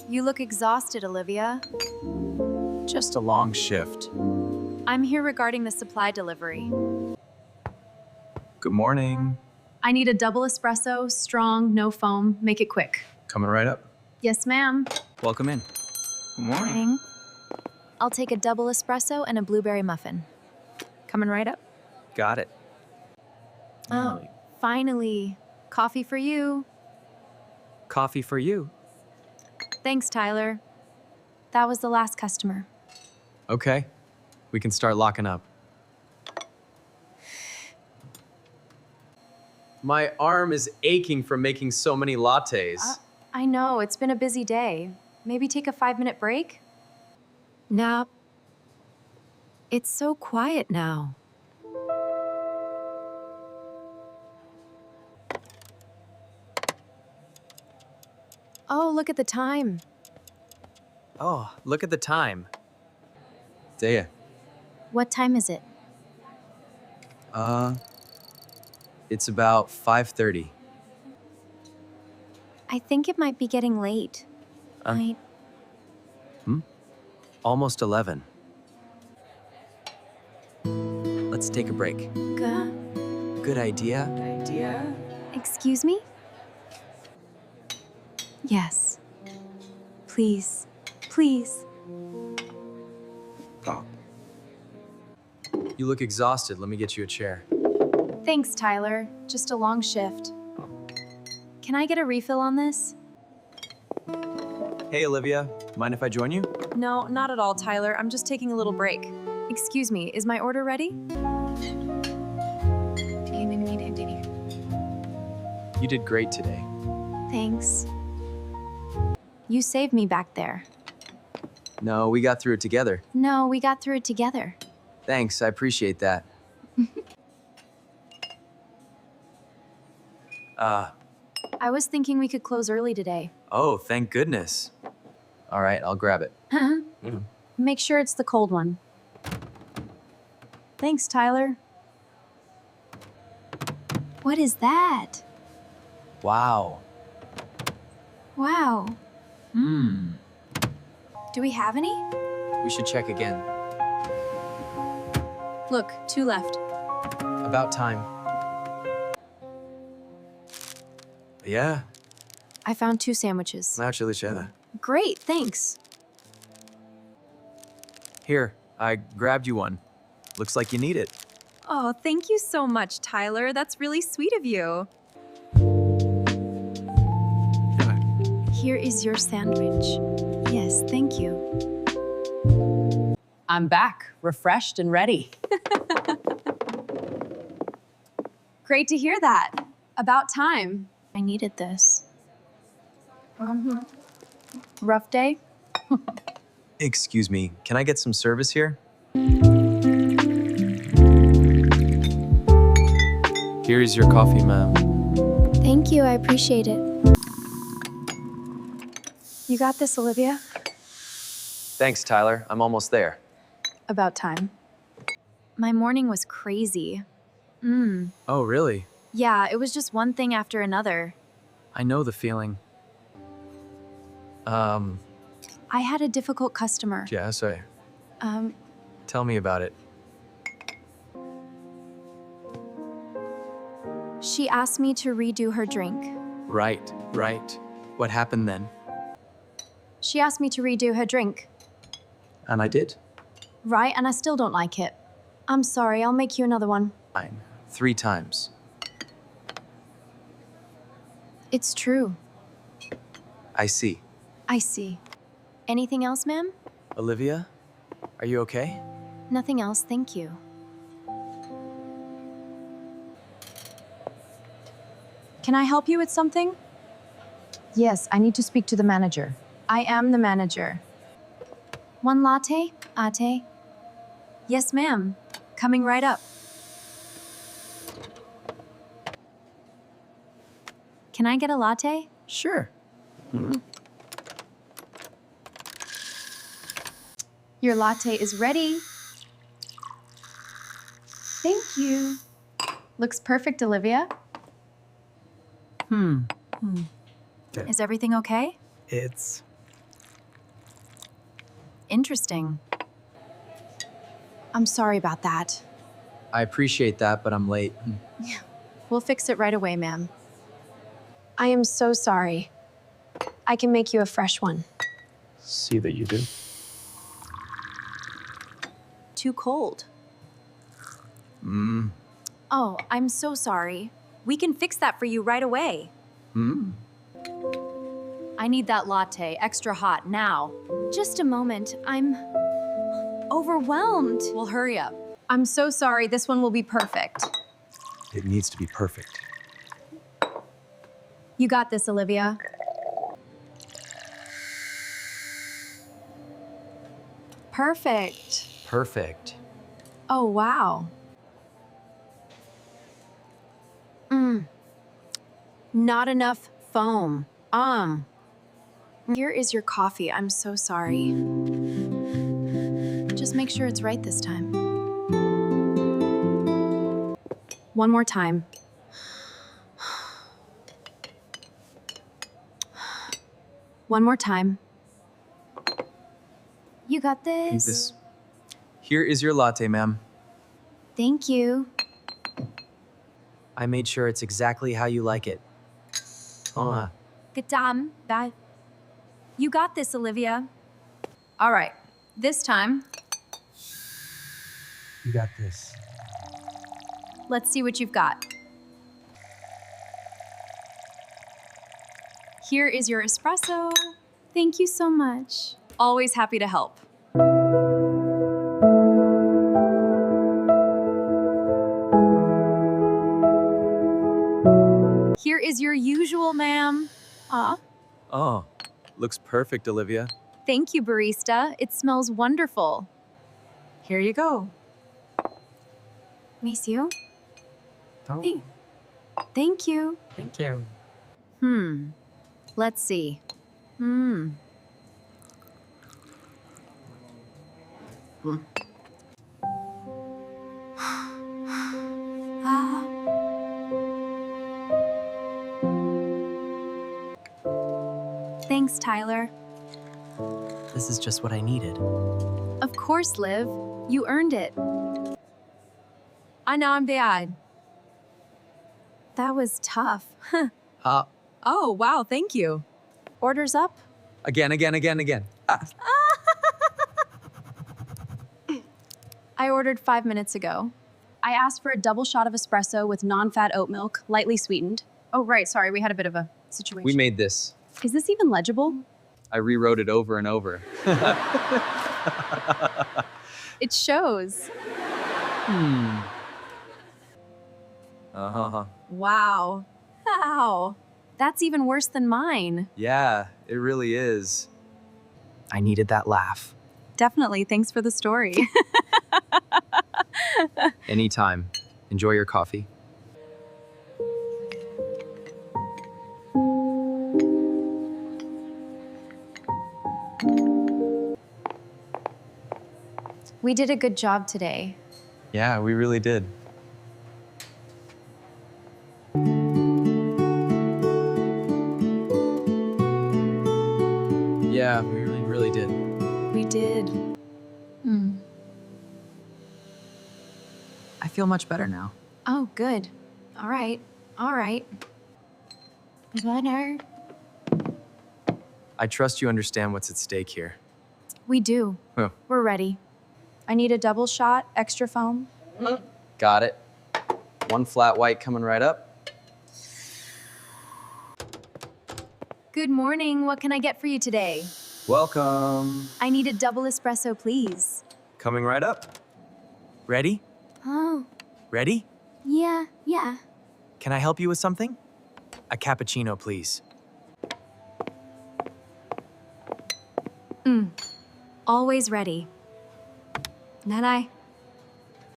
You look exhausted, Olivia. Just a long shift. I'm here regarding the supply delivery. Good morning. I need a double espresso, strong, no foam. Make it quick. Coming right up. Yes, ma'am. Welcome in. Good morning. I'll take a double espresso and a blueberry muffin. Coming right up. Got it. Oh, finally. Coffee for you. Coffee for you. Thanks, Tyler. That was the last customer. Okay. We can start locking up. My arm is aching from making so many lattes. I know, it's been a busy day. Maybe take a 5-minute break? Now, it's so quiet now. Oh, look at the time. Oh, look at the time. Daya. What time is it? It's about 5:30. I think it might be getting late. Almost 11. Let's take a break. Good idea. Excuse me? Yes. Please. Please. You look exhausted. Let me get you a chair. Thanks, Tyler. Just a long shift. Can I get a refill on this? Hey, Olivia. Mind if I join you? No, not at all, Tyler. I'm just taking a little break. Excuse me, is my order ready? You did great today. Thanks. You saved me back there. No, we got through it together. No, we got through it together. Thanks, I appreciate that. I was thinking we could close early today. Oh, thank goodness. All right, I'll grab it. Make sure it's the cold one. Thanks, Tyler. What is that? Wow. Wow. Do we have any? We should check again. Look, 2 left. About time. Yeah, I found 2 sandwiches. actually, Shada. Great, thanks. Here, I grabbed you one. Looks like you need it. Oh, thank you so much, Tyler. That's really sweet of you. Here is your sandwich. Yes, thank you. I'm back, refreshed and ready. Great to hear that. About time. I needed this. Rough day? Excuse me, can I get some service here? Here is your coffee, ma'am. Thank you, I appreciate it. You got this, Olivia? Thanks, Tyler. I'm almost there. About time. My morning was crazy. Oh, really? Yeah, it was just one thing after another. I know the feeling. I had a difficult customer. Yeah, sorry. Um, Tell me about it. she asked me to redo her drink. Right. What happened then? She asked me to redo her drink. And I did. Right, and I still don't like it. I'm sorry, I'll make you another one. Fine. 3 times. It's true. I see. I see. Anything else, ma'am? Olivia, are you okay? Nothing else, thank you. Can I help you with something? Yes, I need to speak to the manager. I am the manager. 1 latte? Ate? Yes, ma'am. Coming right up. Can I get a latte? Sure. Your latte is ready. Thank you. Looks perfect, Olivia. Is everything okay? It's interesting. I'm sorry about that. I appreciate that, but I'm late. We'll fix it right away, ma'am. I am so sorry. I can make you a fresh one. See that you do. Too cold. Mmm. Oh, I'm so sorry. We can fix that for you right away. Mmm. I need that latte, extra hot, now. Just a moment, I'm overwhelmed. Well, hurry up. I'm so sorry, this one will be perfect. It needs to be perfect. You got this, Olivia. Perfect. Perfect. Oh, wow. Not enough foam. Here is your coffee. I'm so sorry. Just make sure it's right this time. One more time. One more time. You got this. Here is your latte, ma'am. Thank you. I made sure it's exactly how you like it. Good job. Bye. You got this, Olivia. All right. This time, You got this. let's see what you've got. Here is your espresso. Thank you so much. Always happy to help. Here is your usual, ma'am. Oh, looks perfect, Olivia. Thank you, barista. It smells wonderful. Here you go. Monsieur? Oh. Thank you. Thank you. Let's see. Thanks, Tyler. This is just what I needed. Of course, Liv. You earned it. I know I'm bad. That was tough. Oh, wow, thank you. Orders up? Again. I ordered 5 minutes ago. I asked for a double shot of espresso with non-fat oat milk, lightly sweetened. Oh, right. Sorry, we had a bit of a situation. We made this. Is this even legible? I rewrote it over and over. It shows. Wow. Wow. That's even worse than mine. Yeah, it really is. I needed that laugh. Definitely. Thanks for the story. Anytime. Enjoy your coffee. We did a good job today. Yeah, we really did. Yeah, we really did. We did. I feel much better now. Oh, good. All right. All right. Butter. I trust you understand what's at stake here. We do. Oh. We're ready. I need a double shot, extra foam. Got it. One flat white coming right up. Good morning. What can I get for you today? Welcome. I need a double espresso, please. Coming right up. Ready? Oh, Ready? yeah. Can I help you with something? A cappuccino, please. Always ready. Nanai.